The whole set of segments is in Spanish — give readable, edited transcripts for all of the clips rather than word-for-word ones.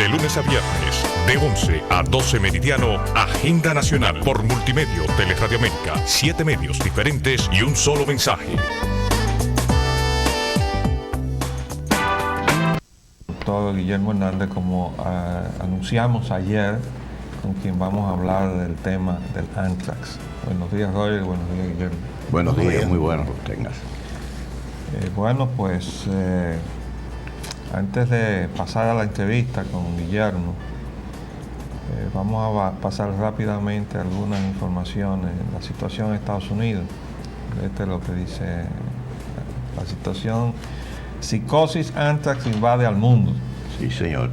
De lunes a viernes, de 11 a 12 meridiano, Agenda Nacional por Multimedio, Teleradio América, 7 medios diferentes y un solo mensaje. Doctor Guillermo Hernández, como anunciamos ayer, con quien vamos a hablar del tema del Anthrax. Buenos días, Roger. Buenos días, Guillermo. Buenos días, muy buenos los tengas. Bueno, pues antes de pasar a la entrevista con Guillermo, vamos a pasar rápidamente algunas informaciones de la situación en Estados Unidos. Este es lo que dice la situación. Psicosis Anthrax invade al mundo. Sí, señor.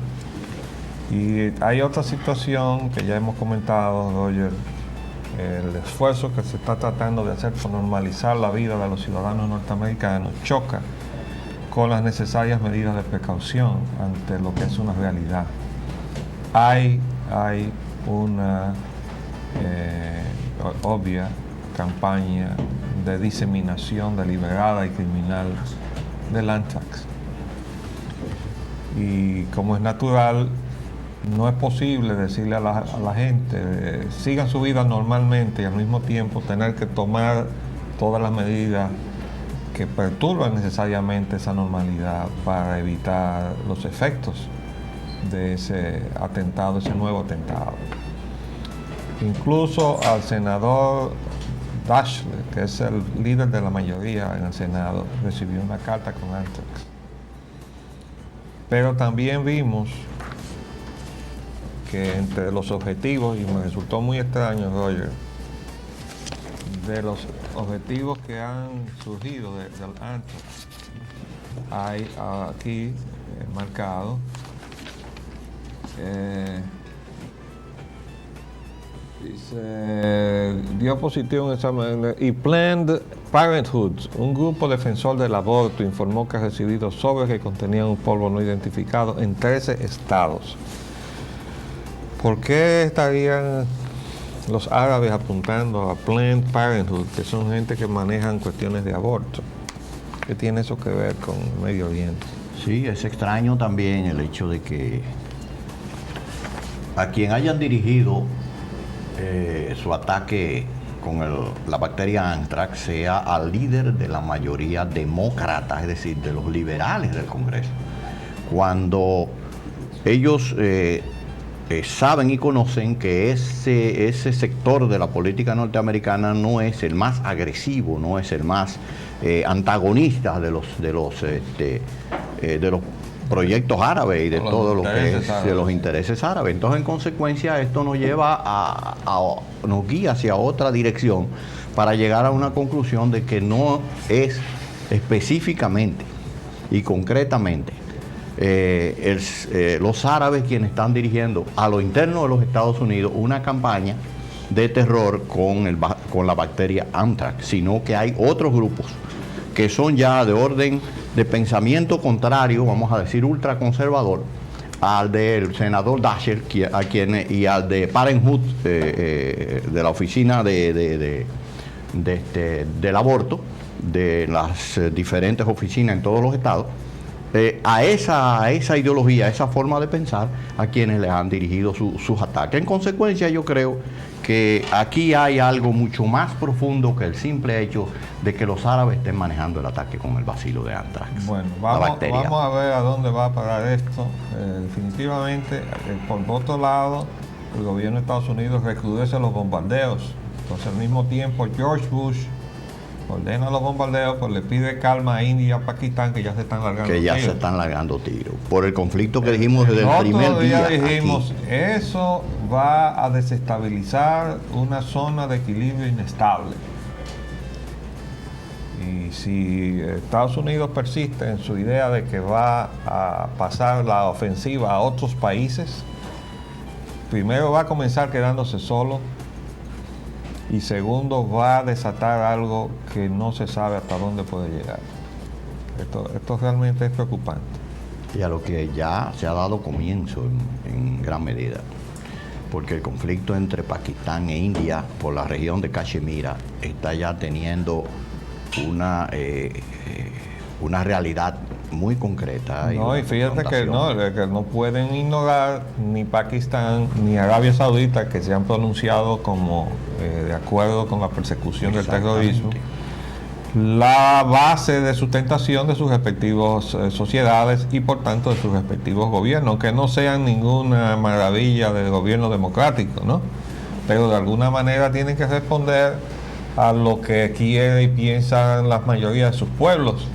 Y hay otra situación que ya hemos comentado, Roger, el esfuerzo que se está tratando de hacer por normalizar la vida de los ciudadanos norteamericanos choca con las necesarias medidas de precaución ante lo que es una realidad. Hay una obvia campaña de diseminación deliberada y criminal del Anthrax. Y como es natural, no es posible decirle a la gente sigan su vida normalmente y al mismo tiempo tener que tomar todas las medidas que perturban necesariamente esa normalidad para evitar los efectos de ese atentado, ese nuevo atentado. Incluso al senador Daschle, que es el líder de la mayoría en el Senado, recibió una carta con Anthrax. Pero también vimos que entre los objetivos, y me resultó muy extraño, Roger, de los objetivos que han surgido del Anthrax, hay aquí marcado dice, dio positivo en examen. Y Planned Parenthood, un grupo defensor del aborto, informó que ha recibido sobres que contenían un polvo no identificado en 13 estados. ¿Por qué estarían los árabes apuntando a Planned Parenthood, que son gente que manejan cuestiones de aborto? ¿Qué tiene eso que ver con Medio Oriente? Sí, es extraño también el hecho de que a quien hayan dirigido su ataque con la bacteria Anthrax sea al líder de la mayoría demócrata, es decir, de los liberales del Congreso, cuando ellos saben y conocen que ese sector de la política norteamericana no es el más agresivo, no es el más antagonista de los proyectos árabes y de todo lo que es de los intereses árabes. Entonces, en consecuencia, esto nos lleva nos guía hacia otra dirección para llegar a una conclusión de que no es específicamente y concretamente los árabes quienes están dirigiendo a lo interno de los Estados Unidos una campaña de terror con la bacteria Anthrax, sino que hay otros grupos que son ya de orden de pensamiento contrario, vamos a decir ultraconservador, al del senador Daschle y al de Parenthood, de la oficina del aborto, de las diferentes oficinas en todos los estados, a esa ideología, a esa forma de pensar, a quienes les han dirigido sus ataques. En consecuencia, yo creo que aquí hay algo mucho más profundo que el simple hecho de que los árabes estén manejando el ataque con el bacilo de Anthrax. Bueno, vamos a ver a dónde va a parar esto. Definitivamente, por otro lado, el gobierno de Estados Unidos recrudece los bombardeos. Entonces, al mismo tiempo, George Bush ordena los bombardeos, pues le pide calma a India y a Pakistán, que ya se están largando tiros. Por el conflicto que dijimos desde el primer día. Dijimos, eso va a desestabilizar una zona de equilibrio inestable. Y si Estados Unidos persiste en su idea de que va a pasar la ofensiva a otros países, primero va a comenzar quedándose solo, y segundo, va a desatar algo que no se sabe hasta dónde puede llegar. Esto realmente es preocupante. Y a lo que ya se ha dado comienzo en gran medida, porque el conflicto entre Pakistán e India por la región de Cachemira está ya teniendo una realidad muy concreta. No, y fíjate que no pueden ignorar ni Pakistán ni Arabia Saudita, que se han pronunciado como de acuerdo con la persecución del terrorismo, la base de sustentación de sus respectivas sociedades y por tanto de sus respectivos gobiernos, que no sean ninguna maravilla de gobierno democrático, ¿no? Pero de alguna manera tienen que responder a lo que quiere y piensan las mayorías de sus pueblos.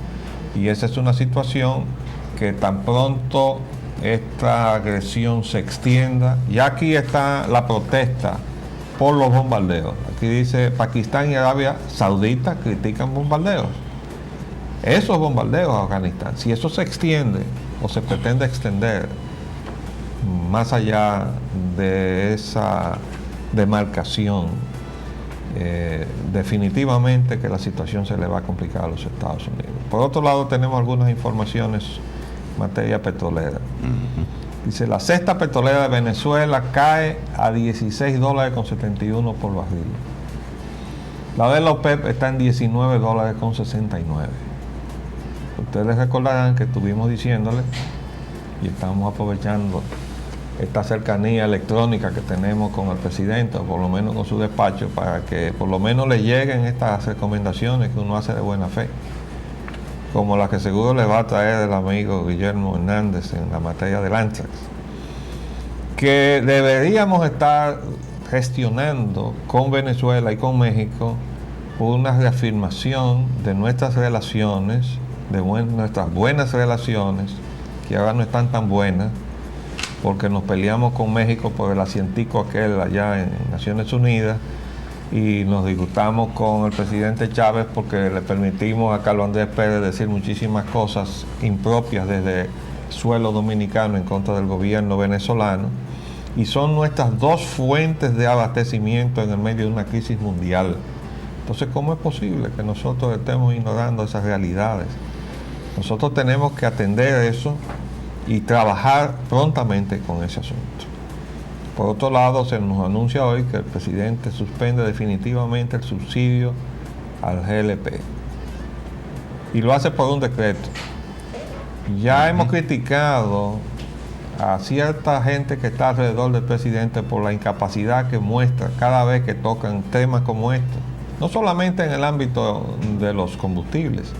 Y esa es una situación que tan pronto esta agresión se extienda, y aquí está la protesta por los bombardeos. Aquí dice Pakistán y Arabia Saudita critican bombardeos. Esos bombardeos a Afganistán, si eso se extiende o se pretende extender más allá de esa demarcación, definitivamente que la situación se le va a complicar a los Estados Unidos. Por otro lado, tenemos algunas informaciones en materia petrolera. Dice, la cesta petrolera de Venezuela cae a $16.71 por barril. La de la OPEP está en $19.69. Ustedes recordarán que estuvimos diciéndole, y estamos aprovechando esta cercanía electrónica que tenemos con el presidente, o por lo menos con su despacho, para que por lo menos le lleguen estas recomendaciones que uno hace de buena fe, como la que seguro le va a traer el amigo Guillermo Hernández en la materia del Antrax, que deberíamos estar gestionando con Venezuela y con México una reafirmación de nuestras relaciones, de nuestras buenas relaciones, que ahora no están tan buenas, porque nos peleamos con México por el asientico aquel allá en Naciones Unidas, y nos disgustamos con el presidente Chávez porque le permitimos a Carlos Andrés Pérez decir muchísimas cosas impropias desde suelo dominicano en contra del gobierno venezolano, y son nuestras dos fuentes de abastecimiento en el medio de una crisis mundial. Entonces, ¿cómo es posible que nosotros estemos ignorando esas realidades? Nosotros tenemos que atender eso y trabajar prontamente con ese asunto. Por otro lado, se nos anuncia hoy que el presidente suspende definitivamente el subsidio al GLP. Y lo hace por un decreto. Ya hemos criticado a cierta gente que está alrededor del presidente por la incapacidad que muestra cada vez que tocan temas como estos. No solamente en el ámbito de los combustibles,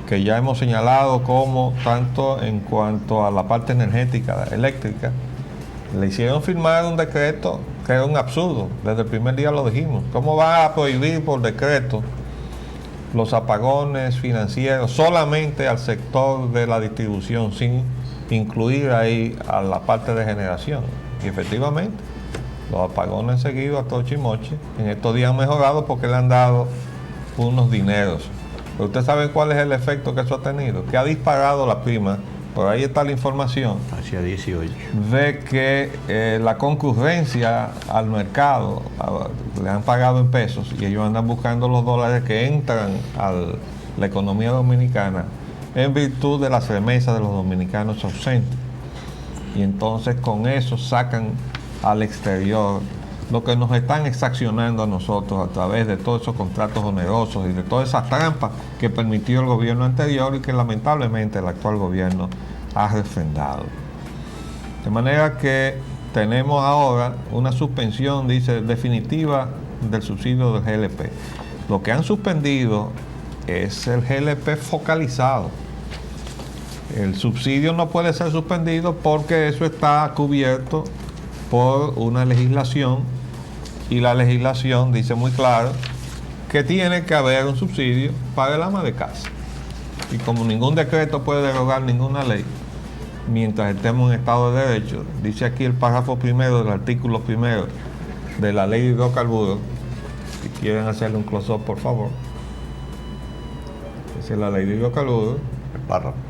que ya hemos señalado como tanto en cuanto a la parte energética, eléctrica, le hicieron firmar un decreto que era un absurdo. Desde el primer día lo dijimos. ¿Cómo va a prohibir por decreto los apagones financieros solamente al sector de la distribución, sin incluir ahí a la parte de generación? Y efectivamente, los apagones han seguido a toche y moche. En estos días han mejorado porque le han dado unos dineros. Pero ustedes saben cuál es el efecto que eso ha tenido, que ha disparado la prima. Por ahí está la información. Hacia 18. De que la concurrencia al mercado, le han pagado en pesos y ellos andan buscando los dólares que entran a la economía dominicana en virtud de las remesas de los dominicanos ausentes. Y entonces con eso sacan al exterior lo que nos están exaccionando a nosotros a través de todos esos contratos onerosos y de todas esas trampas que permitió el gobierno anterior y que lamentablemente el actual gobierno ha refrendado. De manera que tenemos ahora una suspensión, dice, definitiva del subsidio del GLP. Lo que han suspendido es el GLP focalizado. El subsidio no puede ser suspendido porque eso está cubierto por una legislación, y la legislación dice muy claro que tiene que haber un subsidio para el ama de casa. Y como ningún decreto puede derogar ninguna ley, mientras estemos en estado de derecho, dice aquí el párrafo primero del artículo primero de la ley de hidrocarburos, si quieren hacerle un close-up por favor, esa es la ley de hidrocarburos, El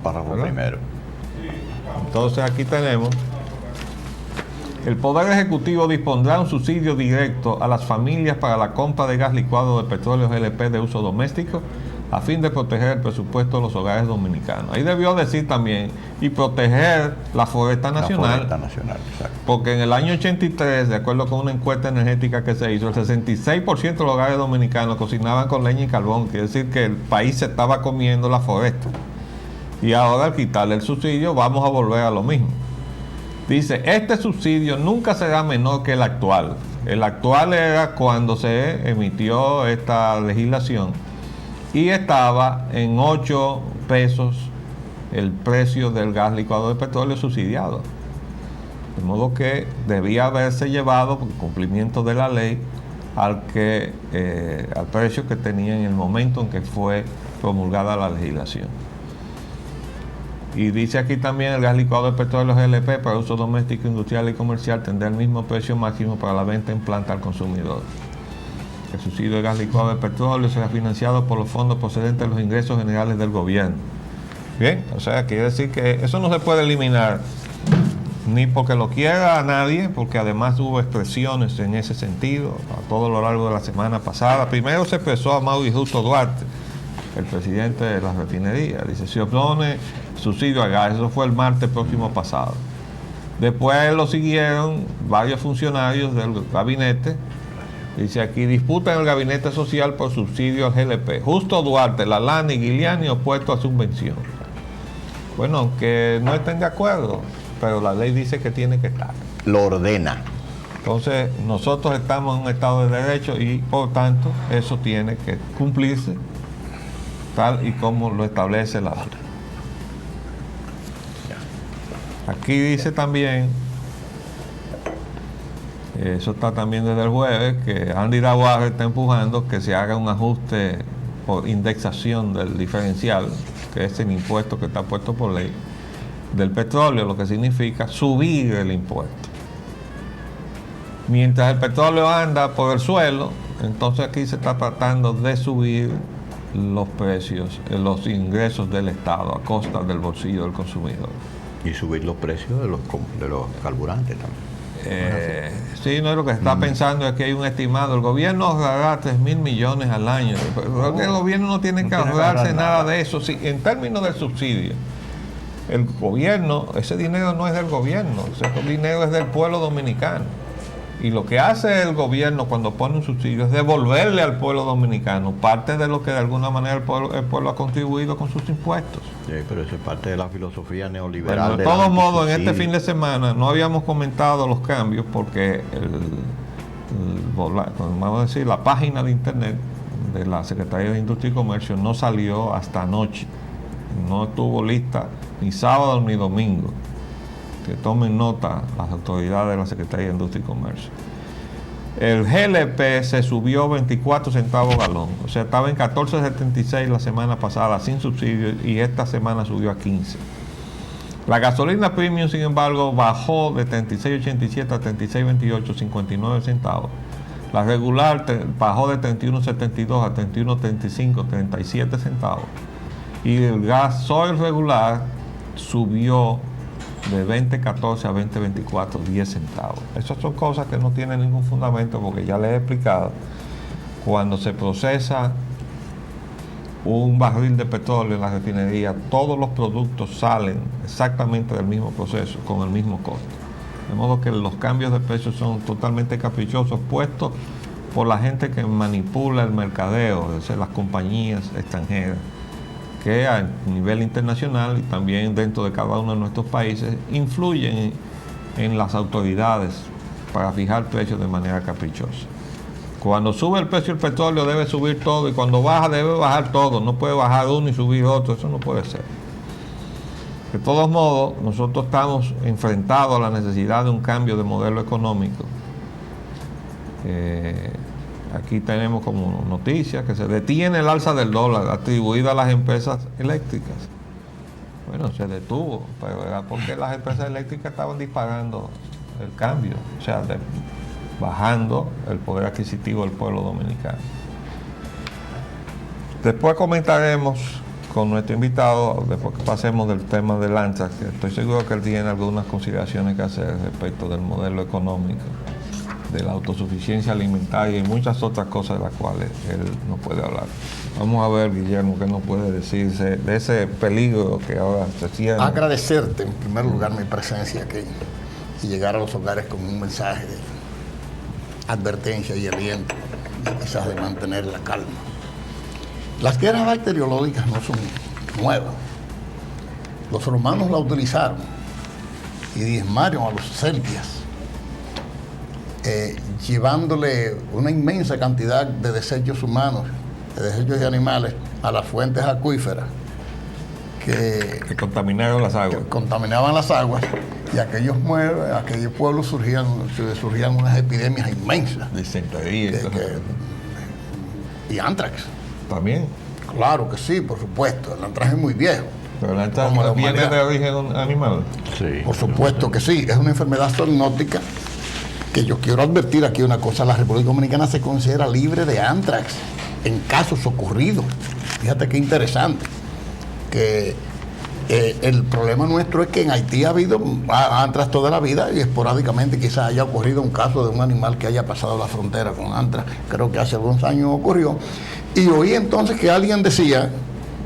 párrafo primero. Entonces aquí tenemos: el Poder Ejecutivo dispondrá un subsidio directo a las familias para la compra de gas licuado de petróleo GLP de uso doméstico a fin de proteger el presupuesto de los hogares dominicanos. Ahí debió decir también, y proteger la foresta nacional. La foresta nacional, exacto. Porque en el año 83, de acuerdo con una encuesta energética que se hizo, el 66% de los hogares dominicanos cocinaban con leña y carbón. Quiere decir que el país se estaba comiendo la foresta. Y ahora al quitarle el subsidio vamos a volver a lo mismo. Dice, este subsidio nunca será menor que el actual. El actual era cuando se emitió esta legislación y estaba en 8 pesos el precio del gas licuado de petróleo subsidiado. De modo que debía haberse llevado, por cumplimiento de la ley, al precio que tenía en el momento en que fue promulgada la legislación. Y dice aquí también, el gas licuado de petróleo GLP para uso doméstico, industrial y comercial tendrá el mismo precio máximo para la venta en planta al consumidor. El subsidio de gas licuado de petróleo será financiado por los fondos procedentes de los ingresos generales del gobierno. Bien, o sea, quiere decir que eso no se puede eliminar, ni porque lo quiera a nadie, porque además hubo expresiones en ese sentido a todo lo largo de la semana pasada. Primero se expresó a Mauri Justo Duarte, el presidente de la refinería. Dice, se opone subsidio a gas. Eso fue el martes próximo pasado. Después lo siguieron varios funcionarios del gabinete. Dice aquí, disputa en el gabinete social por subsidio al GLP. Justo Duarte, Lalani y Giuliani opuestos a subvención. Bueno, aunque no estén de acuerdo, pero la ley dice que tiene que estar. Lo ordena. Entonces, nosotros estamos en un Estado de Derecho y, por tanto, eso tiene que cumplirse tal y como lo establece la ley. Aquí dice también, eso está también desde el jueves, que Andy Dawager está empujando que se haga un ajuste por indexación del diferencial, que es el impuesto que está puesto por ley, del petróleo, lo que significa subir el impuesto. Mientras el petróleo anda por el suelo, entonces aquí se está tratando de subir los precios, los ingresos del Estado a costa del bolsillo del consumidor. Y subir los precios de los carburantes también. Sí, no, lo que se está pensando es que hay un estimado. El gobierno ahorrará 3.000 millones al año. Pero el gobierno no tiene que ahorrarse nada de eso. Sí, en términos del subsidio, el gobierno, ese dinero no es del gobierno, ese dinero es del pueblo dominicano. Y lo que hace el gobierno cuando pone un subsidio es devolverle al pueblo dominicano parte de lo que de alguna manera el pueblo ha contribuido con sus impuestos. Sí, pero eso es parte de la filosofía neoliberal. Bueno, de todos modos, en este fin de semana no habíamos comentado los cambios porque vamos a decir, la página de internet de la Secretaría de Industria y Comercio no salió hasta anoche. No estuvo lista ni sábado ni domingo. Que tomen nota las autoridades de la Secretaría de Industria y Comercio. El GLP se subió 24 centavos galón, o sea, estaba en 14.76 la semana pasada sin subsidio y esta semana subió a 15. La gasolina premium, sin embargo, bajó de 36.87 a 36.28, 59 centavos. La regular bajó de 31.72 a 31.35, 37 centavos. Y el gasoil regular subió de 20.14 a 20.24, 10 centavos. Esas son cosas que no tienen ningún fundamento porque ya les he explicado. Cuando se procesa un barril de petróleo en la refinería, todos los productos salen exactamente del mismo proceso, con el mismo costo. De modo que los cambios de precios son totalmente caprichosos, puestos por la gente que manipula el mercadeo, es decir, las compañías extranjeras, que a nivel internacional y también dentro de cada uno de nuestros países influyen en las autoridades para fijar precios de manera caprichosa. Cuando sube el precio del petróleo debe subir todo y cuando baja debe bajar todo, no puede bajar uno y subir otro, eso no puede ser. De todos modos, nosotros estamos enfrentados a la necesidad de un cambio de modelo económico. Aquí tenemos como noticia que se detiene el alza del dólar atribuida a las empresas eléctricas. Bueno, se detuvo, pero era porque las empresas eléctricas estaban disparando el cambio, o sea, bajando el poder adquisitivo del pueblo dominicano. Después comentaremos con nuestro invitado, después que pasemos del tema del ANTRAX, que estoy seguro que él tiene algunas consideraciones que hacer respecto del modelo económico, de la autosuficiencia alimentaria y muchas otras cosas de las cuales él no puede hablar. Vamos a ver, Guillermo, qué nos puede decirse de ese peligro que ahora se siente. Agradecerte en primer lugar mi presencia aquí y llegar a los hogares con un mensaje de advertencia y aliento, quizás de mantener la calma. Las guerras bacteriológicas no son nuevas. Los romanos la utilizaron y diezmaron a los celtias, llevándole una inmensa cantidad de desechos humanos, de desechos de animales, a las fuentes acuíferas que contaminaron las aguas. que contaminaban las aguas, y aquellos pueblos surgían unas epidemias inmensas. Disentería Y antrax. también. Claro que sí, por supuesto. El antrax es muy viejo. Pero el antrax Como la viene humanidad. de origen animal. Sí. Por supuesto que sí. Es una enfermedad zoonótica que yo quiero advertir aquí una cosa. La República Dominicana se considera libre de antrax en casos ocurridos. Fíjate qué interesante. Que el problema nuestro es que en Haití ha habido antrax toda la vida, y esporádicamente quizás haya ocurrido un caso de un animal que haya pasado la frontera con antrax. Creo que hace algunos años ocurrió. Y oí entonces que alguien decía,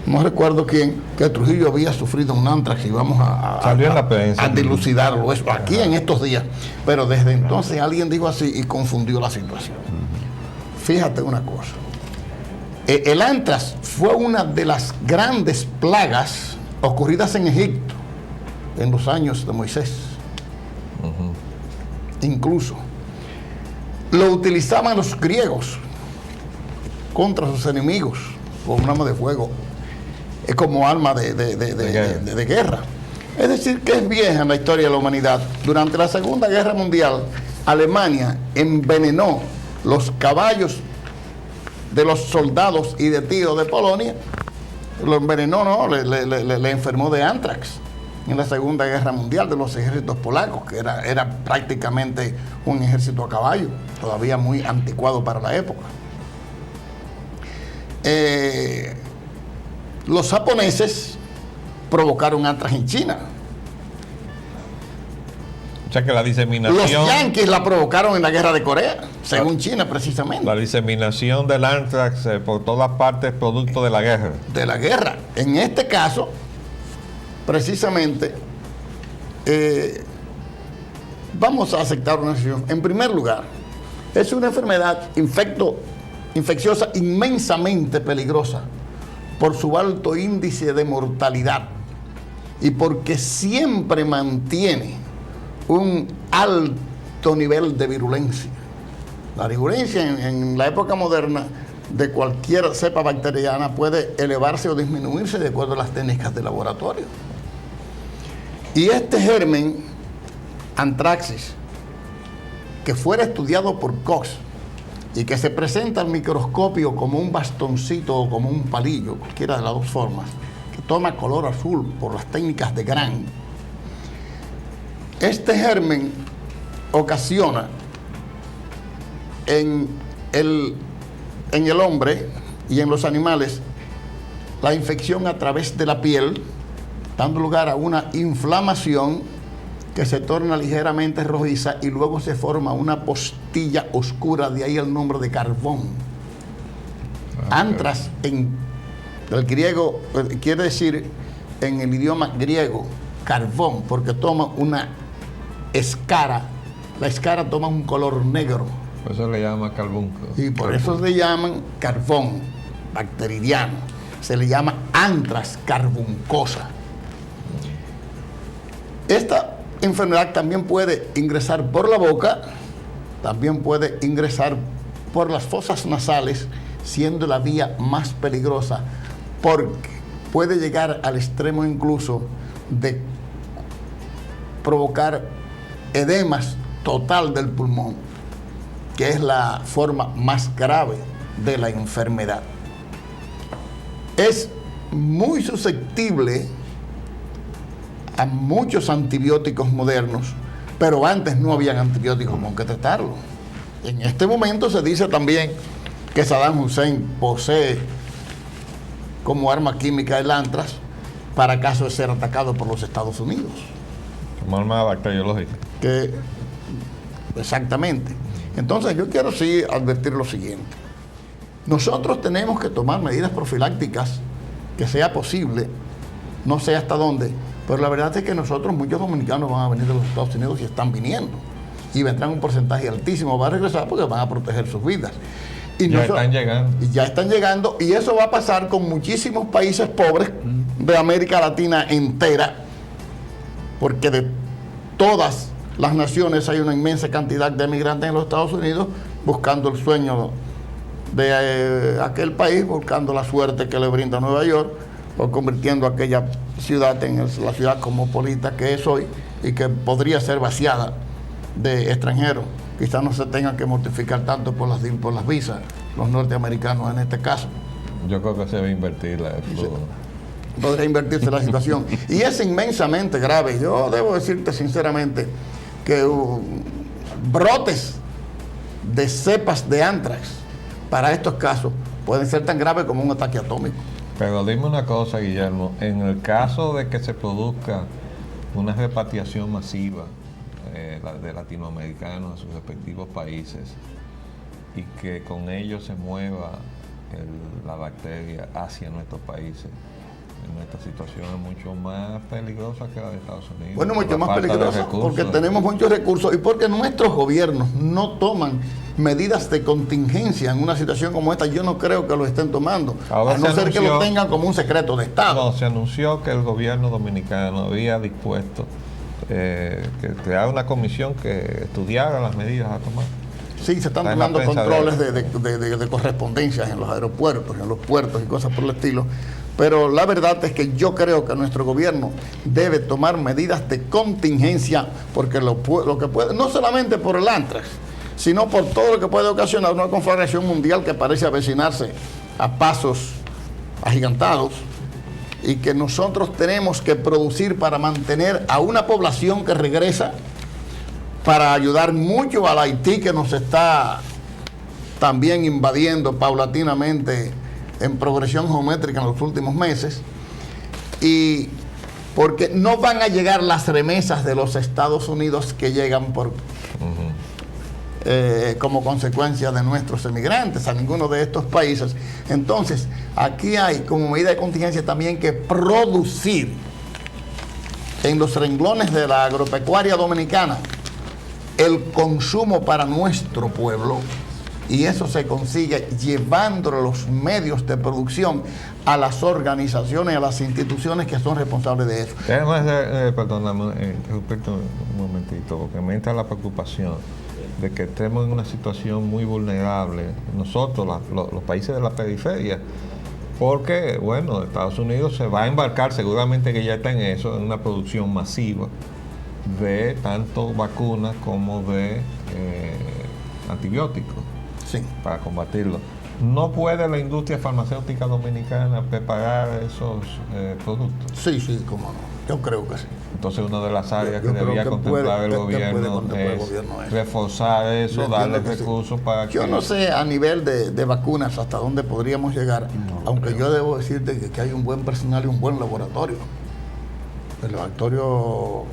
no recuerdo quién, que Trujillo había sufrido un antrax, y vamos Salió en la prensa. a dilucidarlo eso aquí en estos días. Pero desde entonces alguien dijo así y confundió la situación. Fíjate una cosa. El antrax fue una de las grandes plagas ocurridas en Egipto en los años de Moisés. Incluso lo utilizaban los griegos contra sus enemigos como un arma de fuego, como arma de guerra. Es decir, que es vieja en la historia de la humanidad. Durante la Segunda Guerra Mundial, Alemania envenenó los caballos de los soldados y de tiros de Polonia. Lo envenenó, ¿no? Le enfermó de antrax en la Segunda Guerra Mundial de los ejércitos polacos, que era prácticamente un ejército a caballo, todavía muy anticuado para la época. Los japoneses provocaron antrax en China. O sea que la Los diseminación, yanquis la provocaron en la guerra de Corea, según China precisamente. la diseminación del antrax por todas partes es producto de la guerra. De la guerra. En este caso, precisamente, vamos a aceptar una situación. En primer lugar, es una enfermedad infecciosa inmensamente peligrosa por su alto índice de mortalidad y porque siempre mantiene un alto nivel de virulencia. La virulencia en la época moderna de cualquier cepa bacteriana puede elevarse o disminuirse de acuerdo a las técnicas de laboratorio. Y este germen, Anthraxis, que fuera estudiado por Koch y que se presenta al microscopio como un bastoncito o como un palillo, cualquiera de las dos formas, que toma color azul por las técnicas de Gran, este germen ocasiona en el hombre y en los animales la infección a través de la piel, dando lugar a una inflamación que se torna ligeramente rojiza y luego se forma una postilla oscura, de ahí el nombre de carbón. Anthrax en el griego quiere decir en el idioma griego carbón, porque toma una escara. La escara toma un color negro. Por eso le llama carbunco. Y por eso le llaman carbón bacteriano. Se le llama Anthrax carbuncosa. Esta enfermedad también puede ingresar por la boca, también puede ingresar por las fosas nasales, siendo la vía más peligrosa, porque puede llegar al extremo incluso de provocar edemas total del pulmón, que es la forma más grave de la enfermedad. Es muy susceptible a muchos antibióticos modernos, pero antes no habían antibióticos con que tratarlo. En este momento se dice también que Saddam Hussein posee como arma química el anthrax para caso de ser atacado por los Estados Unidos. Como arma bacteriológica. Exactamente. Entonces yo quiero sí advertir lo siguiente. Nosotros tenemos que tomar medidas profilácticas que sea posible, no sé hasta dónde, pero la verdad es que nosotros, muchos dominicanos van a venir de los Estados Unidos y están viniendo. Y vendrán un porcentaje altísimo, van a regresar porque van a proteger sus vidas. Y ya están llegando. Y ya están llegando, y eso va a pasar con muchísimos países pobres de América Latina entera, porque de todas las naciones hay una inmensa cantidad de emigrantes en los Estados Unidos buscando el sueño de aquel país, buscando la suerte que le brinda Nueva York, o convirtiendo aquella ciudad en la ciudad cosmopolita que es hoy y que podría ser vaciada de extranjeros. Quizás no se tengan que mortificar tanto por las visas, los norteamericanos en este caso. Yo creo que se debe invertir podría invertirse la situación. Y es inmensamente grave. Yo debo decirte sinceramente que brotes de cepas de anthrax para estos casos pueden ser tan graves como un ataque atómico. Pero dime una cosa, Guillermo, en el caso de que se produzca una repatriación masiva de latinoamericanos a sus respectivos países y que con ello se mueva la bacteria hacia nuestros países, nuestra situación es mucho más peligrosa que la de Estados Unidos. Bueno, mucho más peligrosa porque tenemos muchos recursos y porque nuestros gobiernos no toman medidas de contingencia en una situación como esta. Yo no creo que lo estén tomando, a no ser que lo tengan como un secreto de Estado. No, se anunció que el gobierno dominicano había dispuesto que crear una comisión que estudiara las medidas a tomar. Sí, se están tomando controles de correspondencias en los aeropuertos, en los puertos y cosas por el estilo. Pero la verdad es que yo creo que nuestro gobierno debe tomar medidas de contingencia porque lo que puede, no solamente por el anthrax, sino por todo lo que puede ocasionar una conflagración mundial que parece avecinarse a pasos agigantados y que nosotros tenemos que producir para mantener a una población que regresa, para ayudar mucho al Haití que nos está también invadiendo paulatinamente en progresión geométrica en los últimos meses, y porque no van a llegar las remesas de los Estados Unidos que llegan como consecuencia de nuestros emigrantes a ninguno de estos países. Entonces, aquí hay como medida de contingencia también que producir en los renglones de la agropecuaria dominicana el consumo para nuestro pueblo. Y eso se consigue llevando los medios de producción a las organizaciones, a las instituciones que son responsables de eso. Además, perdóname, interrumpirte un momentito, porque me entra la preocupación de que estemos en una situación muy vulnerable, nosotros, los países de la periferia, porque, bueno, Estados Unidos se va a embarcar, seguramente que ya está en eso, en una producción masiva de tanto vacunas como de antibióticos. Sí. Para combatirlo. ¿No puede la industria farmacéutica dominicana preparar esos productos? Sí, sí, cómo no. Yo creo que sí. Entonces una de las áreas que debía contemplar el gobierno es reforzar eso, darle recursos para que... Yo no sé a nivel de vacunas hasta dónde podríamos llegar, aunque yo debo decirte que hay un buen personal y un buen laboratorio. El laboratorio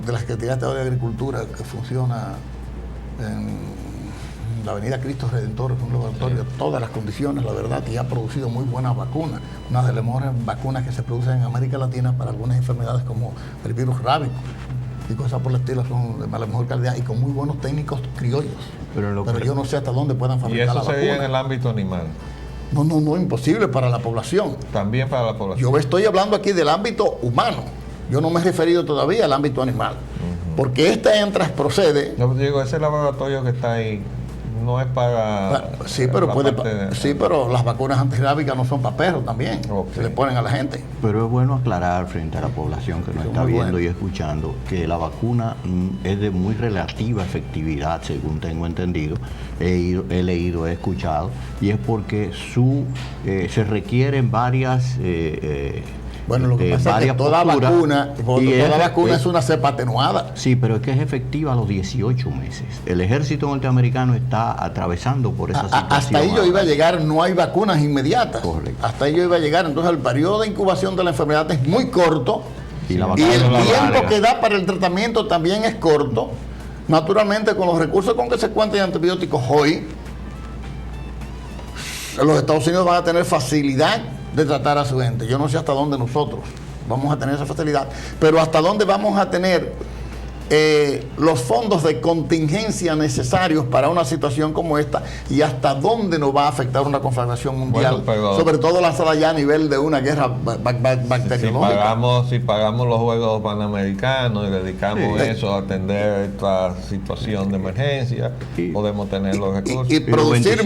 de la Secretaría de Estado de Agricultura que funciona en la avenida Cristo Redentor, es un laboratorio de todas las condiciones, la verdad, y ha producido muy buenas vacunas, una de las mejores vacunas que se producen en América Latina para algunas enfermedades como el virus rábico y cosas por el estilo, son de la mejor calidad y con muy buenos técnicos criollos. Pero yo no sé hasta dónde puedan fabricar la vacuna. ¿Y eso sería en el ámbito animal? No, imposible para la población. También para la población. Yo estoy hablando aquí del ámbito humano. Yo no me he referido todavía al ámbito animal. Porque este anthrax procede... Yo digo, ese laboratorio que está ahí no es para... Sí, pero pero las vacunas antirrábicas no son para perros también. Se le ponen a la gente. Pero es bueno aclarar frente a la población que nos está viendo y escuchando que la vacuna es de muy relativa efectividad, según tengo entendido. He leído, he escuchado, y es porque se requieren varias... Bueno, lo que pasa es que toda vacuna es una cepa atenuada. Sí, pero es que es efectiva a los 18 meses. El ejército norteamericano está atravesando por esa situación. Hasta ahí yo iba a llegar, no hay vacunas inmediatas. Correcto. Hasta ahí yo iba a llegar. Entonces el periodo de incubación de la enfermedad es muy corto y el tiempo que da para el tratamiento también es corto. Naturalmente, con los recursos con que se cuentan antibióticos hoy, los Estados Unidos van a tener facilidad de tratar a su gente. Yo no sé hasta dónde nosotros vamos a tener esa facilidad, pero hasta dónde vamos a tener los fondos de contingencia necesarios para una situación como esta y hasta dónde nos va a afectar una conflagración mundial, sobre todo lanzada ya a nivel de una guerra bacteriológica. Si pagamos los Juegos Panamericanos y dedicamos eso a atender esta situación de emergencia, podemos tener los recursos. Y producir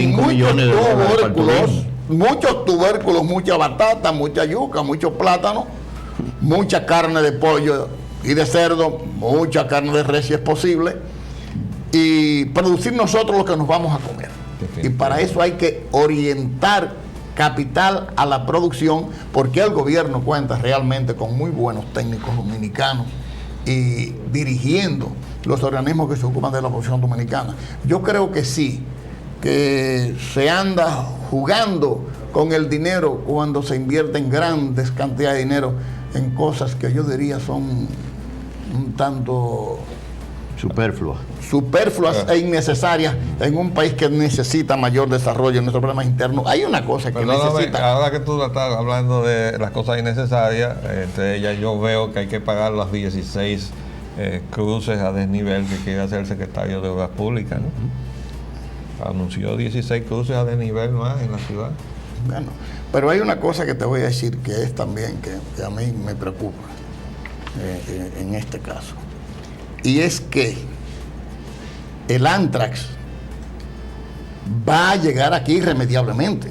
muchos tubérculos, mucha batata, mucha yuca, mucho plátano, mucha carne de pollo y de cerdo, mucha carne de res si es posible, y producir nosotros lo que nos vamos a comer. Y para eso hay que orientar capital a la producción, porque el gobierno cuenta realmente con muy buenos técnicos dominicanos y dirigiendo los organismos que se ocupan de la producción dominicana. Yo creo que sí, que se anda jugando con el dinero cuando se invierten grandes cantidades de dinero en cosas que yo diría son un tanto superfluas e innecesarias en un país que necesita mayor desarrollo en nuestros problemas internos. Hay una cosa que necesita. Ahora que tú estás hablando de las cosas innecesarias, entre ellas yo veo que hay que pagar las 16 cruces a desnivel que quiere hacer el secretario de Obras Públicas, ¿no? Anunció 16 cruces a desnivel más en la ciudad. Bueno, pero hay una cosa que te voy a decir que es también que a mí me preocupa en este caso, y es que el Antrax va a llegar aquí irremediablemente,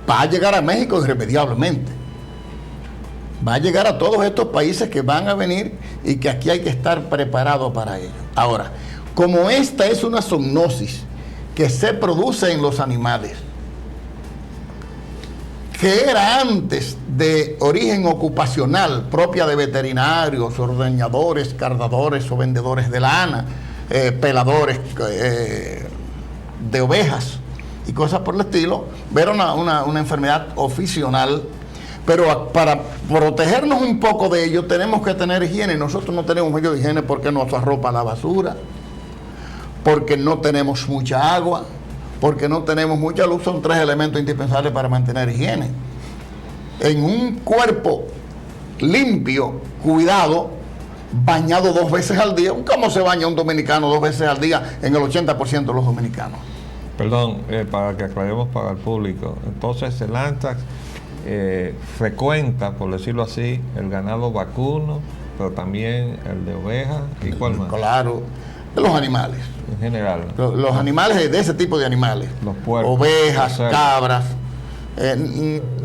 va a llegar a México irremediablemente, va a llegar a todos estos países que van a venir y que aquí hay que estar preparado para ello. Ahora, como esta es una zoonosis que se produce en los animales, que era antes de origen ocupacional, propia de veterinarios, ordeñadores, cardadores o vendedores de lana, peladores de ovejas y cosas por el estilo, era una enfermedad oficinal, pero para protegernos un poco de ello tenemos que tener higiene. Nosotros no tenemos medio de higiene porque nos arropa la basura, porque no tenemos mucha agua, porque no tenemos mucha luz. Son 3 elementos indispensables para mantener higiene. En un cuerpo limpio, cuidado, bañado 2 veces al día. ¿Cómo se baña un dominicano 2 veces al día en el 80% de los dominicanos? Perdón, para que aclaremos para el público. Entonces el Antrax frecuenta, por decirlo así, el ganado vacuno, pero también el de ovejas. ¿Y cuál más? Claro, los animales. En general. Los animales de ese tipo de animales. Los puercos. Ovejas, cabras.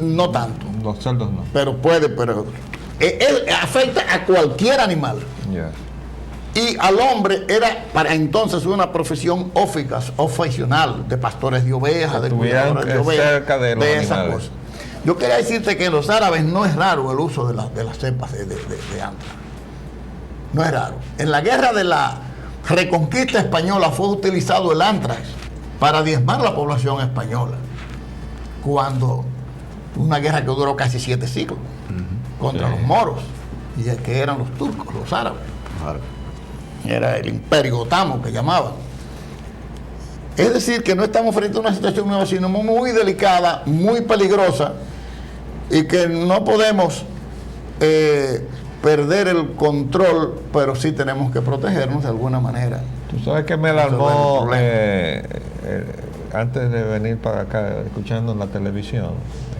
No tanto. Los cerdos no. Pero afecta a cualquier animal. Yeah. Y al hombre era para entonces una profesión oficinal de pastores de ovejas, de cuidadores de ovejas, cerca de esas cosas. Yo quería decirte que en los árabes no es raro el uso de las cepas de Antrax. No es raro. En la guerra de la Reconquista española fue utilizado el Antrax para diezmar la población española. Cuando una guerra que duró casi 7 siglos contra los moros, y que eran los turcos, los árabes. Era el imperio otamo que llamaban. Es decir, que no estamos frente a una situación nueva, sino muy delicada, muy peligrosa, y que no podemos perder el control, pero sí tenemos que protegernos de alguna manera. Tú sabes que me alarmó antes de venir para acá, escuchando en la televisión,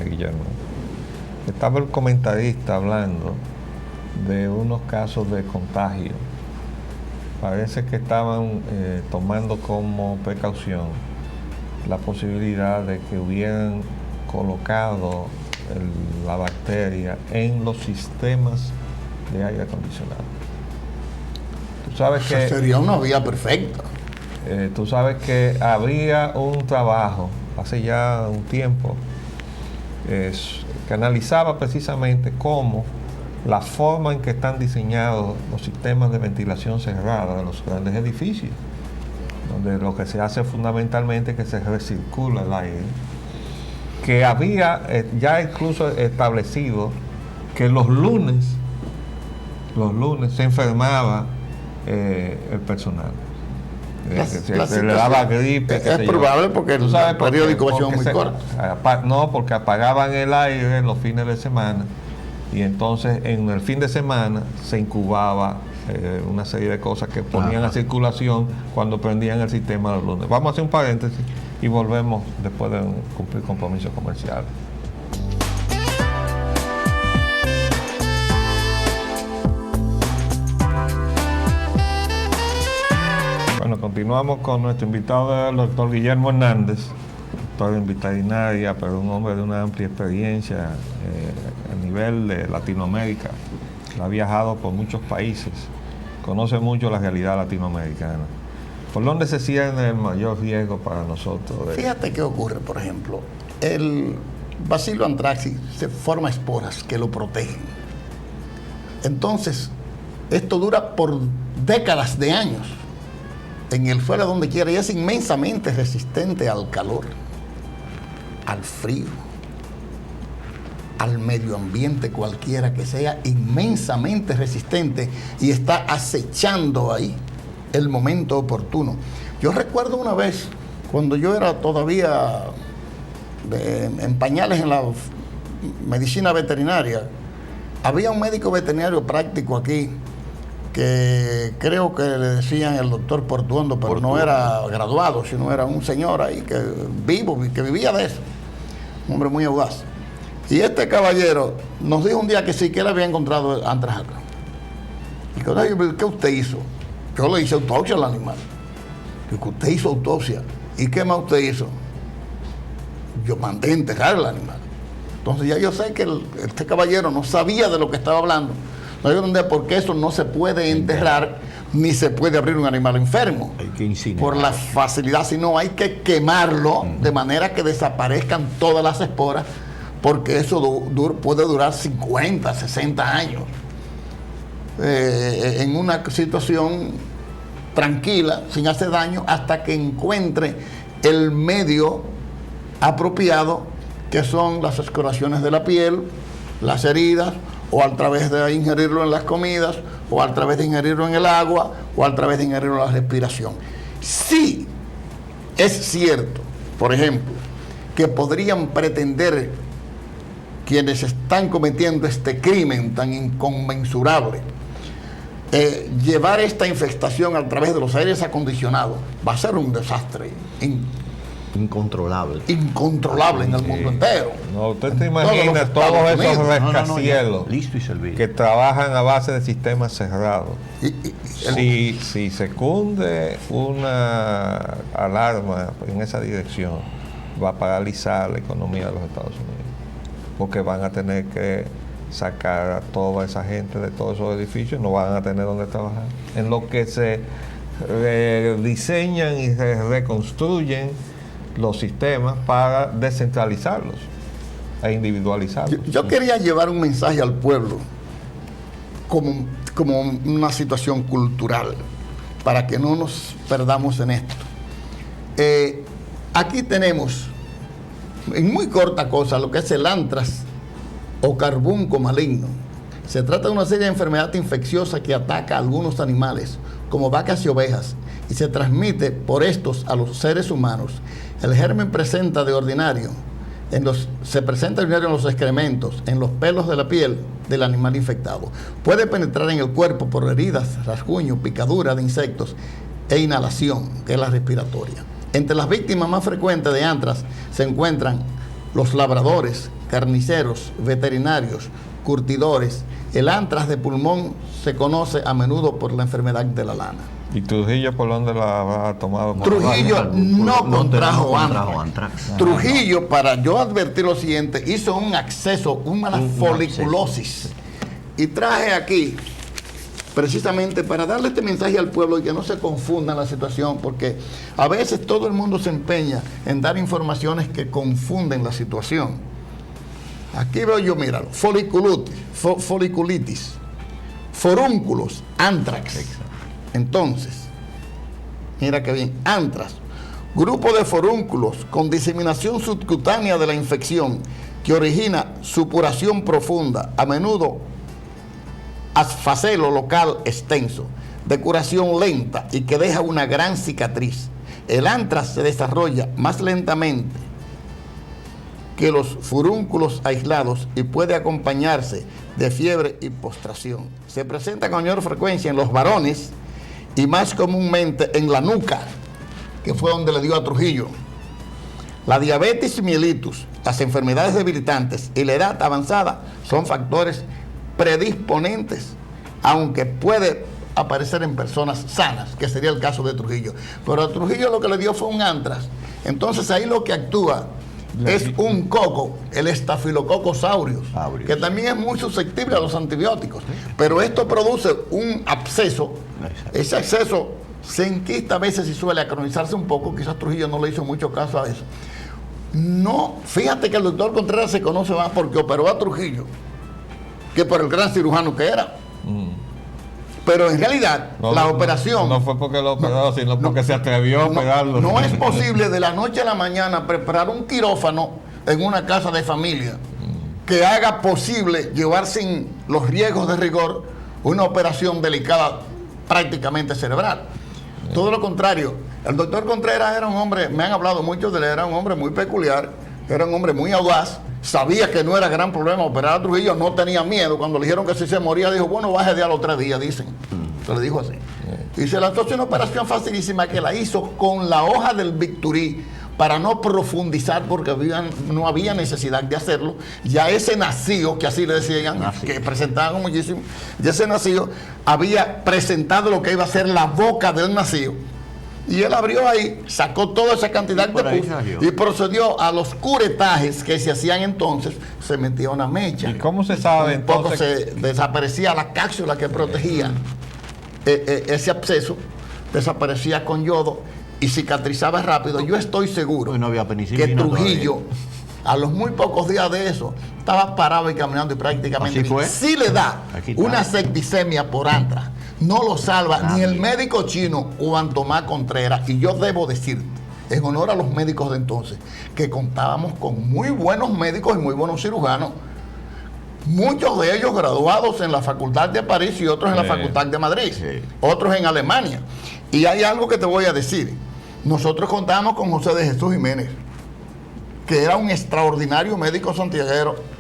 Guillermo, estaba el comentarista hablando de unos casos de contagio. Parece que estaban tomando como precaución la posibilidad de que hubieran colocado la bacteria en los sistemas de aire acondicionado. Tú sabes que sería una vía perfecta. Tú sabes que había un trabajo hace ya un tiempo que analizaba precisamente cómo la forma en que están diseñados los sistemas de ventilación cerrada de los grandes edificios, donde lo que se hace fundamentalmente es que se recircula el aire, que había ya incluso establecido que los lunes se enfermaba el personal. Se le daba gripe. Es probable porque el periódico va a ser muy corto. No, porque apagaban el aire los fines de semana y entonces en el fin de semana se incubaba una serie de cosas que ponían a circulación cuando prendían el sistema los lunes. Vamos a hacer un paréntesis y volvemos después de cumplir compromisos comerciales. Bueno, continuamos con nuestro invitado, el doctor Guillermo Hernández, doctor en veterinaria, pero un hombre de una amplia experiencia a nivel de Latinoamérica. Ha viajado por muchos países, conoce mucho la realidad latinoamericana. ¿Por dónde se cierne el mayor riesgo para nosotros? Fíjate qué ocurre, por ejemplo. El Bacillus anthracis se forma esporas que lo protegen. Entonces, esto dura por décadas de años en el suelo donde quiera y es inmensamente resistente al calor, al frío, al medio ambiente cualquiera que sea, inmensamente resistente, y está acechando ahí el momento oportuno. Yo recuerdo una vez, cuando yo era todavía en pañales en la medicina veterinaria, había un médico veterinario práctico aquí que creo que le decían el doctor Portuondo, pero no era graduado, sino era un señor ahí que vivía de eso, un hombre muy audaz. Y este caballero nos dijo un día que sí, que él había encontrado anthrax acá. Y que, ¿qué usted hizo? Yo le hice autopsia al animal. Digo, que usted hizo autopsia. ¿Y qué más usted hizo? Yo mandé enterrar al animal. Entonces ya yo sé que este caballero no sabía de lo que estaba hablando. No hay que entender por qué eso no se puede enterrar ni se puede abrir un animal enfermo. Hay que incinerar. Por la facilidad, sino hay que quemarlo de manera que desaparezcan todas las esporas, porque eso puede durar 50, 60 años en una situación tranquila, sin hacer daño, hasta que encuentre el medio apropiado, que son las escoriaciones de la piel, las heridas, o a través de ingerirlo en las comidas, o a través de ingerirlo en el agua, o a través de ingerirlo en la respiración. Sí, es cierto, por ejemplo, que podrían pretender quienes están cometiendo este crimen tan inconmensurable, llevar esta infestación a través de los aires acondicionados, va a ser un desastre incontrolable en el mundo entero. No, usted se imagina todos esos rascacielos listo y servido, que trabajan a base de sistemas cerrados. Si se cunde una alarma en esa dirección, va a paralizar la economía de los Estados Unidos, porque van a tener que sacar a toda esa gente de todos esos edificios, no van a tener donde trabajar. En lo que se diseñan y se reconstruyen los sistemas para descentralizarlos e individualizarlos. Yo quería llevar un mensaje al pueblo como una situación cultural, para que no nos perdamos en esto. Aquí tenemos en muy corta cosa lo que es el anthrax o carbunco maligno. Se trata de una serie de enfermedades infecciosas que ataca a algunos animales, como vacas y ovejas, y se transmite por estos a los seres humanos. El germen se presenta de ordinario en los excrementos, en los pelos de la piel del animal infectado. Puede penetrar en el cuerpo por heridas, rasguños, picaduras de insectos e inhalación, que es la respiratoria. Entre las víctimas más frecuentes de anthrax se encuentran los labradores, carniceros, veterinarios, curtidores. El anthrax de pulmón se conoce a menudo por la enfermedad de la lana. ¿Y Trujillo por dónde la ha tomado? Trujillo no contrajo anthrax. Trujillo, para yo advertir lo siguiente, hizo un acceso, una foliculosis. Y traje aquí, precisamente para darle este mensaje al pueblo y que no se confunda la situación, porque a veces todo el mundo se empeña en dar informaciones que confunden la situación. Aquí veo yo, míralo, foliculitis, forúnculos, anthrax. Entonces, mira que bien, anthrax, grupo de forúnculos con diseminación subcutánea de la infección que origina supuración profunda, a menudo asfacelo local extenso, de curación lenta y que deja una gran cicatriz. El anthrax se desarrolla más lentamente que los furúnculos aislados y puede acompañarse de fiebre y postración. Se presenta con mayor frecuencia en los varones y más comúnmente en la nuca, que fue donde le dio a Trujillo. La diabetes mellitus, las enfermedades debilitantes y la edad avanzada son factores predisponentes, aunque puede aparecer en personas sanas, que sería el caso de Trujillo. Pero a Trujillo lo que le dio fue un antrax. Entonces ahí lo que actúa es un coco, el Staphylococcus aureus, que también es muy susceptible a los antibióticos. Pero esto produce un absceso. Ese absceso se enquista a veces y suele acronizarse un poco. Quizás Trujillo no le hizo mucho caso a eso. No, fíjate que el doctor Contreras se conoce más porque operó a Trujillo que por el gran cirujano que era. Pero en realidad, la operación... No fue porque lo operó, sino porque se atrevió a operarlo. No es posible de la noche a la mañana preparar un quirófano en una casa de familia que haga posible llevar sin los riesgos de rigor una operación delicada prácticamente cerebral. Todo lo contrario, el doctor Contreras era un hombre, me han hablado mucho de él, era un hombre muy peculiar, era un hombre muy audaz, sabía que no era gran problema operar a Trujillo, no tenía miedo. Cuando le dijeron que si se moría, dijo, bueno, baje de a los 3 días, dicen. Se le dijo así. Y se lanzó una operación facilísima que la hizo con la hoja del bisturí para no profundizar porque no había necesidad de hacerlo. Ya ese nacido, que así le decían, que presentaban muchísimo, ya ese nacido había presentado lo que iba a ser la boca del nacido. Y él abrió ahí, sacó toda esa cantidad de pus y procedió a los curetajes que se hacían entonces. Se metía una mecha. ¿Y cómo se sabe un poco entonces? se desaparecía la cápsula que protegía ese absceso, desaparecía con yodo y cicatrizaba rápido. Yo estoy seguro no había penicilina que Trujillo, a los muy pocos días de eso, estaba parado y caminando y prácticamente ¿Así fue? si le da una septicemia por antrax, no lo salva ni el médico chino Juan Tomás Contreras. Y yo debo decir, en honor a los médicos de entonces, que contábamos con muy buenos médicos y muy buenos cirujanos, muchos de ellos graduados en la Facultad de París y otros en la Facultad de Madrid, otros en Alemania. Y hay algo que te voy a decir. Nosotros contábamos con José de Jesús Jiménez, que era un extraordinario médico santiaguero,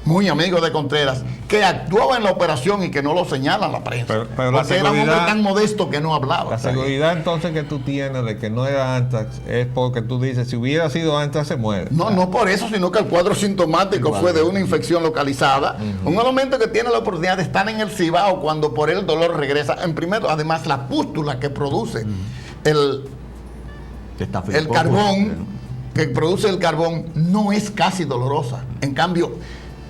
muy amigo de Contreras, que actuaba en la operación y que no lo señalan la prensa. Pero porque era un hombre tan modesto que no hablaba. La seguridad entonces que tú tienes de que no era antrax es porque tú dices, si hubiera sido antrax se muere. No por eso, sino que el cuadro sintomático fue de una infección localizada. Un elemento que tiene la oportunidad de estar en el Cibao cuando por él el dolor regresa. En primero, además, la pústula que produce el carbón, que produce el carbón, no es casi dolorosa. En cambio,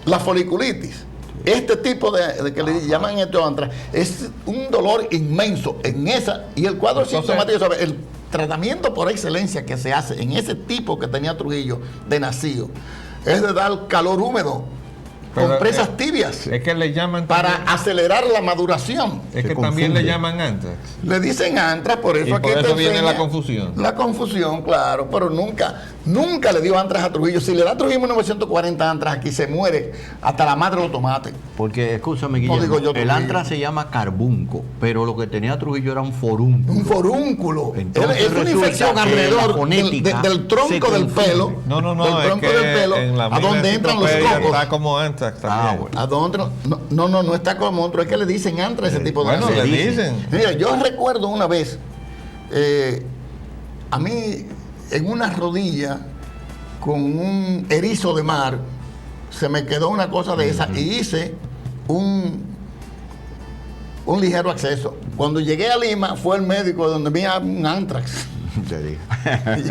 la foliculitis, este tipo de que le llaman esto antrax, es un dolor inmenso en esa, y el cuadro sintomático, ¿sabe? El tratamiento por excelencia que se hace en ese tipo que tenía Trujillo de nacido es de dar calor húmedo, compresas tibias, es que le llaman para también, acelerar la maduración. es que también le llaman antrax. Le dicen antrax, por eso Y aquí por te eso viene enseña la confusión. La confusión, claro, pero nunca le dio antrax a Trujillo. Si le da a Trujillo en 1940 antrax, aquí se muere hasta la madre de los tomates. Porque, escúchame, Guillermo, digo yo el Trujillo. antrax se llama carbunco, pero lo que tenía Trujillo era un forúnculo. Un forúnculo. Entonces, Es una resulta infección que alrededor la fonética del tronco se del confunde. pelo. No, del es tronco que del pelo, en la a misma donde entran los enciclopedia cocos. está como antrax también. Bueno. ¿A dónde? No está como otro. Es que le dicen antrax ese tipo de Bueno, cosas. le dicen. Mira, yo recuerdo una vez, a mí en una rodilla con un erizo de mar, se me quedó una cosa de esa y hice un ligero acceso. Cuando llegué a Lima, fue el médico donde vi un antrax. Te digo. Y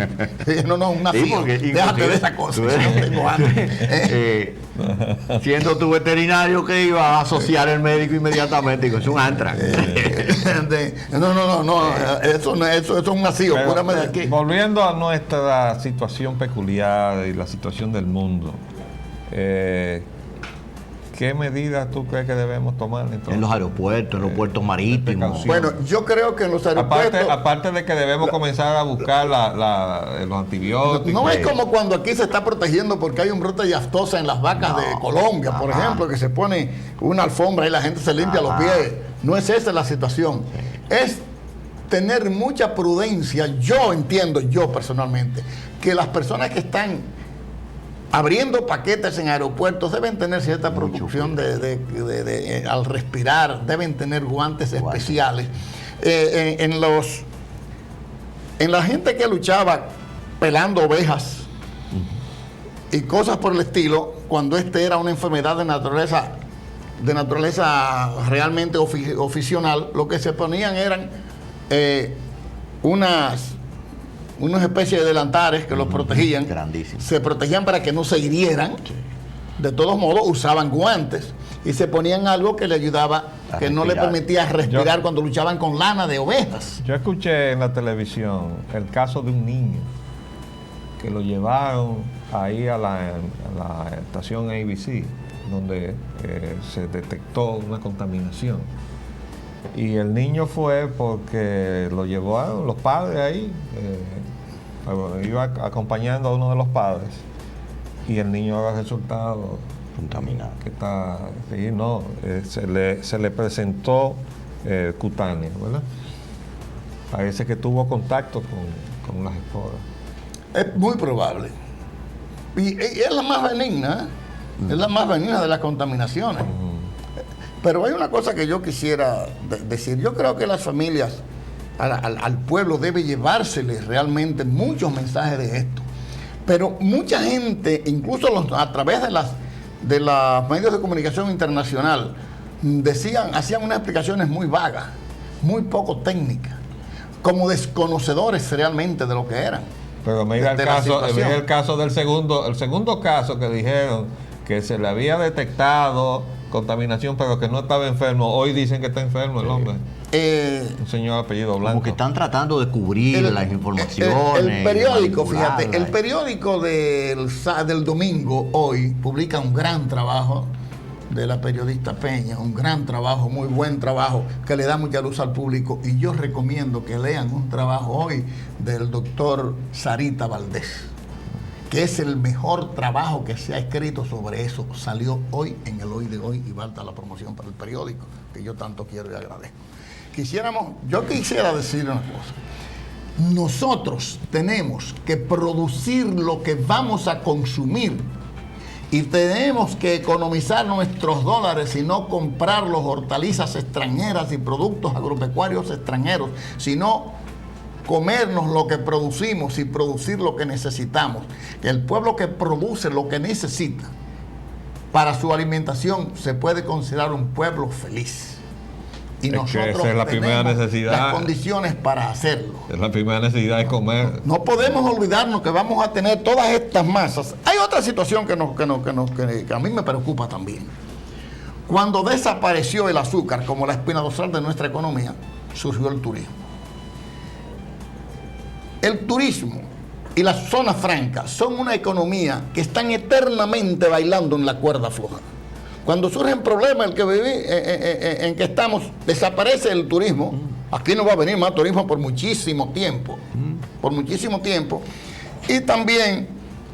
dije, no, una Sí, porque déjate de esa cosa. Yo no tengo antrax. Siendo tu veterinario que iba a asociar el médico inmediatamente, digo, es un antrax. No, eso es un nacido, Pero, puramente aquí. volviendo a nuestra situación peculiar y la situación del mundo, ¿qué medidas tú crees que debemos tomar entonces? En los aeropuertos, en los puertos marítimos. precaución. Bueno, yo creo que en los aeropuertos... Aparte de que debemos comenzar a buscar los antibióticos. No es como cuando aquí se está protegiendo porque hay un brote de aftosa en las vacas de Colombia, por ejemplo, que se pone una alfombra y la gente se limpia los pies. No es esa la situación. Es tener mucha prudencia. Yo entiendo, yo personalmente, que las personas que están abriendo paquetes en aeropuertos, deben tener cierta producción al respirar, deben tener guantes especiales. En la gente que luchaba pelando ovejas y cosas por el estilo, cuando era una enfermedad de naturaleza realmente oficinal, lo que se ponían eran unas especies de delantares que los protegían. Grandísimo. Se protegían para que no se hirieran. Sí. De todos modos, usaban guantes y se ponían algo que le ayudaba, que no le permitía respirar cuando luchaban con lana de ovejas. Yo escuché en la televisión el caso de un niño que lo llevaron ahí a la estación ABC, donde se detectó una contaminación. Y el niño fue porque lo llevaron los padres ahí, iba acompañando a uno de los padres, y el niño ha resultado contaminado. Que está, sí, no, se le presentó cutáneo, ¿verdad? Parece que tuvo contacto con las esporas. Es muy probable. Y es la más benigna, es la más benigna de las contaminaciones. Pero hay una cosa que yo quisiera decir. Yo creo que las familias, al pueblo debe llevársele realmente muchos mensajes de esto. Pero mucha gente, incluso a través de los medios de comunicación internacional, hacían unas explicaciones muy vagas, muy poco técnicas, como desconocedores realmente de lo que eran. Pero mira el caso del segundo caso que dijeron que se le había detectado contaminación, pero que no estaba enfermo. Hoy dicen que está enfermo el hombre. Un señor apellido Blanco. Como que están tratando de cubrir las informaciones. El periódico, fíjate, el periódico del domingo, hoy, publica un gran trabajo de la periodista Peña, un gran trabajo, muy buen trabajo, que le da mucha luz al público, y yo recomiendo que lean un trabajo hoy del doctor Sarita Valdés, que es el mejor trabajo que se ha escrito sobre eso. Salió hoy en el Hoy de Hoy y falta la promoción para el periódico, que yo tanto quiero y agradezco. Yo quisiera decir una cosa. Nosotros tenemos que producir lo que vamos a consumir y tenemos que economizar nuestros dólares y no comprar los hortalizas extranjeras y productos agropecuarios extranjeros, sino comernos lo que producimos y producir lo que necesitamos. El pueblo que produce lo que necesita para su alimentación se puede considerar un pueblo feliz. Y nosotros es la primera necesidad, las condiciones para hacerlo. Es la primera necesidad de comer. No podemos olvidarnos que vamos a tener todas estas masas. Hay otra situación que a mí me preocupa también. Cuando desapareció el azúcar como la espina dorsal de nuestra economía, surgió el turismo. El turismo y las zonas francas son una economía que están eternamente bailando en la cuerda floja. Cuando surgen problemas en que estamos, desaparece el turismo. Aquí no va a venir más turismo por muchísimo tiempo. Por muchísimo tiempo. Y también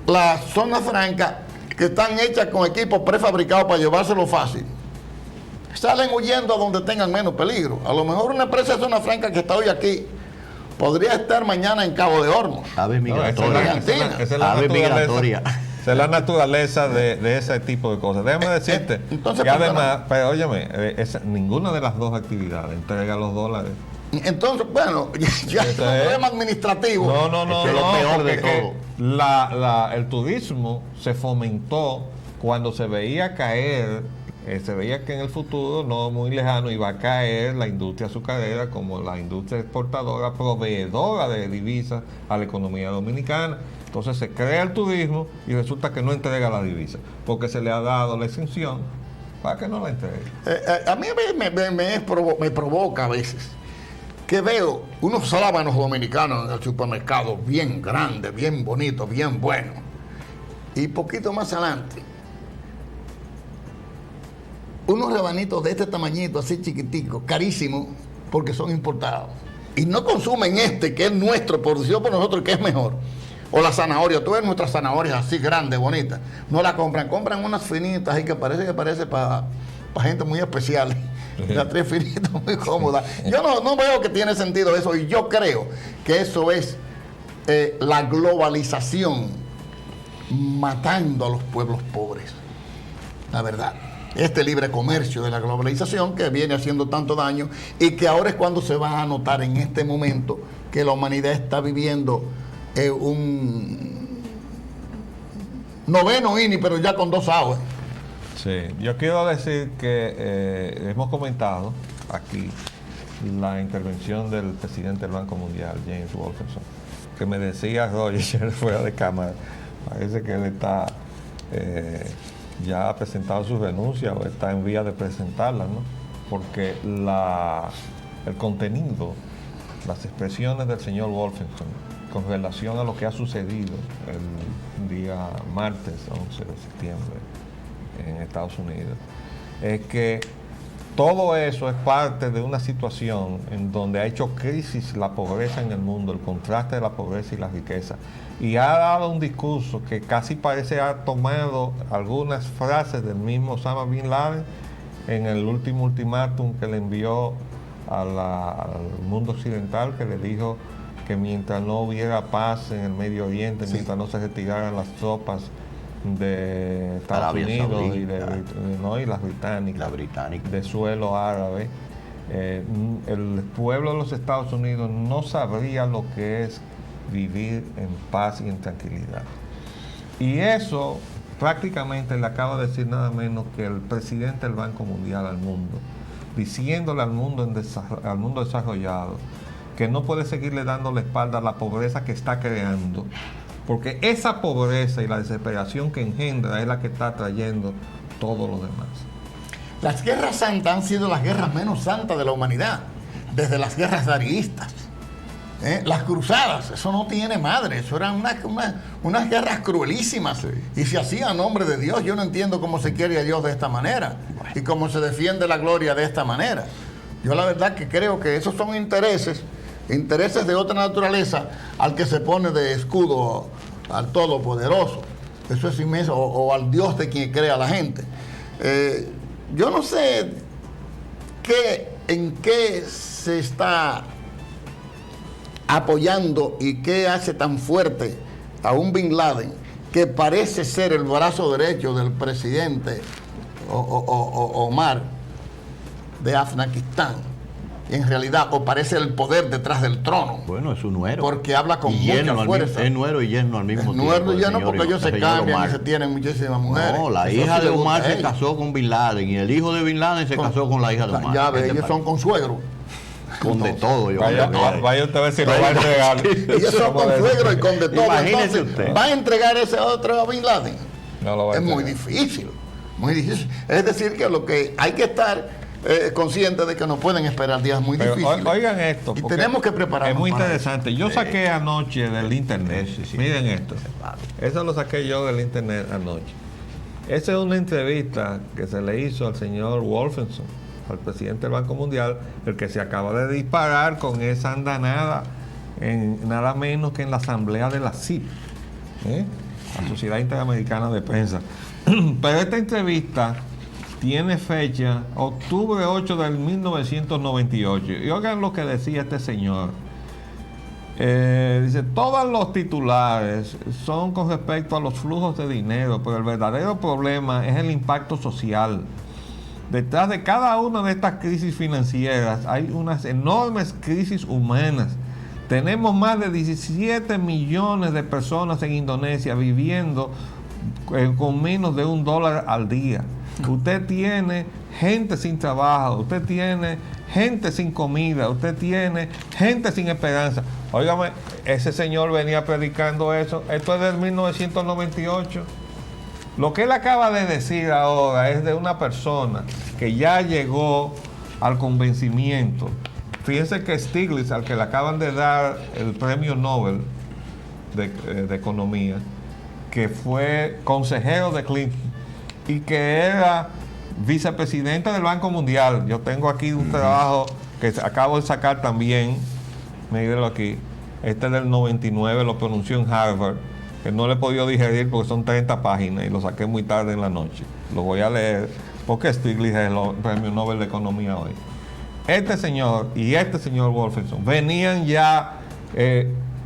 las zonas francas que están hechas con equipos prefabricados para llevárselo fácil, salen huyendo a donde tengan menos peligro. A lo mejor una empresa de zona franca que está hoy aquí podría estar mañana en Cabo de Hornos. Aves migratorias. Esa es la naturaleza de ese tipo de cosas. Déjame decirte. Entonces, y además, pero óyeme, ninguna de las dos actividades entrega los dólares. Entonces, bueno, ya es un problema administrativo. No, es lo peor de todo. El turismo se fomentó cuando se veía caer, se veía que en el futuro, no muy lejano, iba a caer la industria azucarera como la industria exportadora, proveedora de divisas a la economía dominicana. Entonces se crea el turismo y resulta que no entrega la divisa, porque se le ha dado la exención para que no la entregue. A mí me provoca a veces que veo unos sábanos dominicanos en el supermercado bien grandes, bien bonitos, bien buenos, y poquito más adelante unos rebanitos de este tamañito, así chiquiticos, carísimos, porque son importados, y no consumen que es nuestro, producido por nosotros, que es mejor. O la zanahoria, tú ves nuestras zanahorias así grandes, bonitas, no la compran unas finitas y que parece para gente muy especial. Las tres finitas muy cómodas. Yo no veo que tiene sentido eso, y yo creo que eso es la globalización matando a los pueblos pobres. La verdad. Este libre comercio de la globalización que viene haciendo tanto daño y que ahora es cuando se va a notar en este momento que la humanidad está viviendo un noveno INI, pero ya con 2 aguas. Sí, yo quiero decir que hemos comentado aquí la intervención del presidente del Banco Mundial, James Wolfenson, que me decía Roger fuera de cámara, parece que él está ya ha presentado su renuncia o está en vía de presentarla, ¿no? Porque el contenido, las expresiones del señor Wolfenson con relación a lo que ha sucedido el día martes 11 de septiembre en Estados Unidos, es que todo eso es parte de una situación en donde ha hecho crisis la pobreza en el mundo, el contraste de la pobreza y la riqueza. Y ha dado un discurso que casi parece ha tomado algunas frases del mismo Osama Bin Laden en el último ultimátum que le envió al mundo occidental, que le dijo que mientras no hubiera paz en el Medio Oriente, mientras no se retiraran las tropas de Estados Arabia Unidos Saudita, y las británicas, la británica, de suelo árabe, el pueblo de los Estados Unidos no sabría lo que es vivir en paz y en tranquilidad. Y eso prácticamente le acaba de decir nada menos que el presidente del Banco Mundial al mundo, diciéndole al mundo desarrollado que no puede seguirle dando la espalda a la pobreza que está creando, porque esa pobreza y la desesperación que engendra es la que está trayendo todo lo demás. Las guerras santas han sido las guerras menos santas de la humanidad, desde las guerras darieístas. Las cruzadas, eso no tiene madre, eso eran unas guerras cruelísimas, sí. Y se hacía a nombre de Dios. Yo no entiendo cómo se quiere a Dios de esta manera y cómo se defiende la gloria de esta manera. Yo la verdad que creo que esos son intereses de otra naturaleza al que se pone de escudo al Todopoderoso. Eso es inmenso, o al Dios de quien crea la gente. Yo no sé en qué se está apoyando y qué hace tan fuerte a un Bin Laden que parece ser el brazo derecho del presidente Omar de Afganistán. En realidad, o parece el poder detrás del trono. Bueno, es un nuero. Porque habla con mucha fuerza. Es nuero y yerno al mismo tiempo. Nuero y yerno porque ellos se cambian y se tienen muchísimas mujeres. No, la hija de Omar se casó con Bin Laden y el hijo de Bin Laden se casó con la hija de Omar. Ya ve, ellos son consuegros. Con de todo. Vaya usted a ver si lo va a entregar. Ellos son con suegro y con de todo. Imagínese Entonces, usted. ¿va a entregar ese otro a Bin Laden? No lo va a Es muy entregar. difícil, muy difícil. Es decir, que lo que hay que estar consciente de que nos pueden esperar días muy Pero, difíciles. oigan esto, y porque tenemos que prepararnos. es muy para interesante. eso. Yo saqué anoche del internet. Sí. Miren esto. Eso lo saqué yo del internet anoche. Esa es una entrevista que se le hizo al señor Wolfenson, al presidente del Banco Mundial, el que se acaba de disparar con esa andanada en nada menos que en la asamblea de la CIP, la Sociedad Interamericana de Prensa. Pero esta entrevista tiene fecha octubre 8 del 1998. Y oigan lo que decía este señor. Dice, todos los titulares son con respecto a los flujos de dinero, pero el verdadero problema es el impacto social. Detrás de cada una de estas crisis financieras hay unas enormes crisis humanas. Tenemos más de 17 millones de personas en Indonesia viviendo con menos de $1 al día. Usted tiene gente sin trabajo, usted tiene gente sin comida, usted tiene gente sin esperanza. Óigame, ese señor venía predicando eso. Esto es del 1998. Lo que él acaba de decir ahora es de una persona que ya llegó al convencimiento. Fíjense que Stiglitz, al que le acaban de dar el premio Nobel de Economía, que fue consejero de Clinton y que era vicepresidente del Banco Mundial. Yo tengo aquí un trabajo que acabo de sacar también, mírenlo aquí, este es del 99, lo pronunció en Harvard, que no le he podido digerir porque son 30 páginas y lo saqué muy tarde en la noche. Lo voy a leer porque Stiglitz es el premio Nobel de Economía hoy. Este señor y este señor Wolfenson venían ya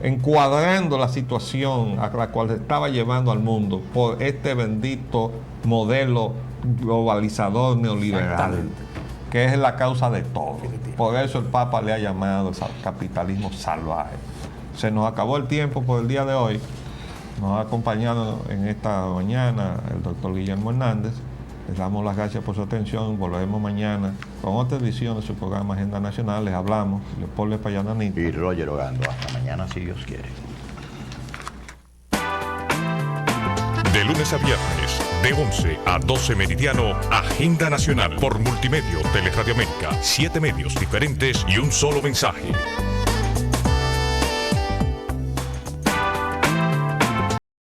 encuadrando la situación a la cual se estaba llevando al mundo por este bendito modelo globalizador neoliberal, que es la causa de todo. Por eso el Papa le ha llamado capitalismo salvaje. Se nos acabó el tiempo por el día de hoy. Nos ha acompañado en esta mañana el doctor Guillermo Hernández. Les damos las gracias por su atención. Volveremos mañana con otra edición de su programa Agenda Nacional. Les hablamos, Leopoldo Payananita y Roger Ogando. Hasta mañana, si Dios quiere. De lunes a viernes, de 11 a 12 meridiano, Agenda Nacional por Multimedio, Teleradio América, 7 medios diferentes y un solo mensaje.